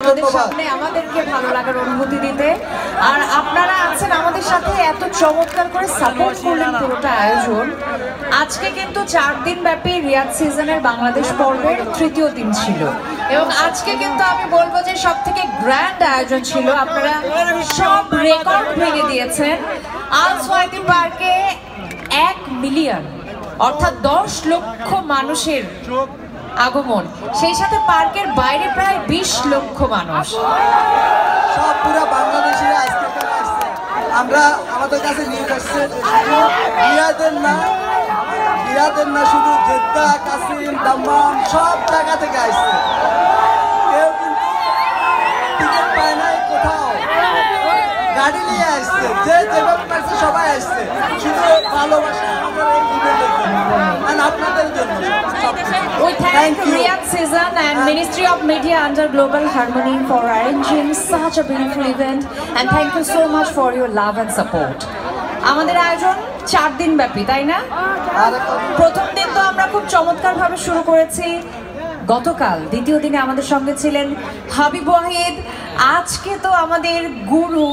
আমাদের সামনে আমাদেরকে ভালো লাগার অনুভূতি দিতে আর আপনারা আছেন আমাদের সাথে এত চমৎকার করে সাপোর্ট করলেন পুরোটা আয়োজন। আজকে কিন্তু 4 দিন ব্যাপী রিয়াদ সিজনের বাংলাদেশ পর্বের তৃতীয় দিন ছিল এবং আজকে কিন্তু আমি বলবো যে সবথেকে গ্র্যান্ড আয়োজন ছিল। আপনারা সব রেকর্ড ভেঙে দিয়েছেন। আল সোয়াইদি পার্কে 1 মিলিয়ন অর্থাৎ 10 লক্ষ মানুষের আগমন, সেই সাথে পার্কের বাইরে প্রায় 20 লক্ষ মানুষ। সব পুরো বাংলাদেশিরা আজকে আসছে। আমরা আমাদের কাছে নিউজ আসছে রিয়াদের না শুধু জেদ্দা, কাসিম, দাম্মাম সব জায়গা থেকে আসছে। কেউ কিন্তু টিকিট পায় নাই কোথাও, গাড়ি নিয়ে আসছে, যে যেভাবে পারছে সবাই আসছে। শুধু ভালোবাসা আমাদের এই ইভেন্টের জন্য আর আপনাদের জন্য। We thank Riyadh Season and Ministry of Media under Global Harmony for arranging such a beautiful event, and thank you so much for your love and support. আমাদের আয়োজন 4 দিন ব্যাপী, তাই না? প্রথম দিন তো আমরা খুব চমৎকার ভাবে শুরু করেছি। গতকাল দ্বিতীয় দিনে আমাদের সঙ্গে ছিলেন হাবিব ওয়াহিদ। আজকে তো আমাদের গুরু,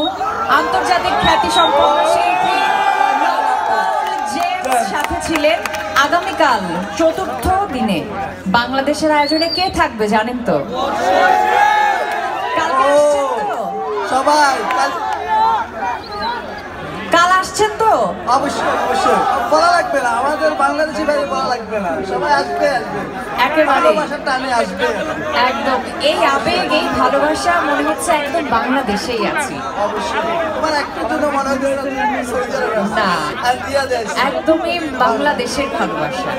আন্তর্জাতিক খ্যাতিসম্পন্ন শিল্পী সাথে ছিলেন। আগামীকাল চতুর্থ দিনে বাংলাদেশের আয়োজনে কে থাকবে জানেন তো? সবাই কাল আসছেন তো? অবশ্যই অবশ্যই বলা লাগবে না, আমাদের বাংলাদেশি বাইরে বলা লাগবে না, সবাই আসবে একেবারে ভালোবাসার টানে আসবে। একদম এই আবেগ, এই ভালোবাসা মনে হচ্ছে একদম বাংলাদেশেই আছি। অবশ্যই তোমার একটু জন্য মনে হয় না, একদমই বাংলাদেশের ভালোবাসা,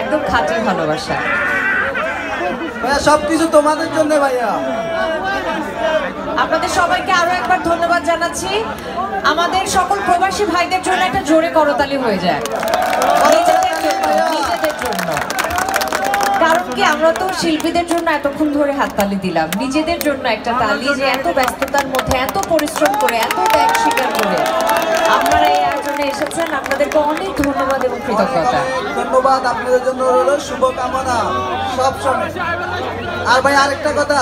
একদম খাঁটি ভালোবাসা। ভাইয়া সবকিছু তোমাদের জন্য ভাইয়া। আপনাদের সবাইকে আরো একবার ধন্যবাদ জানাচ্ছি। আমাদের সকল প্রবাসী ভাইদের জন্য একটা জোরে করতালি হয়ে যায়, নিজেদের জন্য। কারণ কি, আমরা তো শিল্পীদের জন্য এতক্ষণ ধরে হাততালি দিলাম, নিজেদের জন্য একটা তালি, যে এত ব্যস্ততার মধ্যে এত পরিশ্রম করে এত ত্যাগ স্বীকার করে আপনারা এই আয়োজনে এসেছেন। আপনাদেরকে অনেক ধন্যবাদ এবং কৃতজ্ঞতা। ধন্যবাদ আপনাদের জন্য রইল শুভকামনা সব সময়। আর ভাই আরেকটা কথা,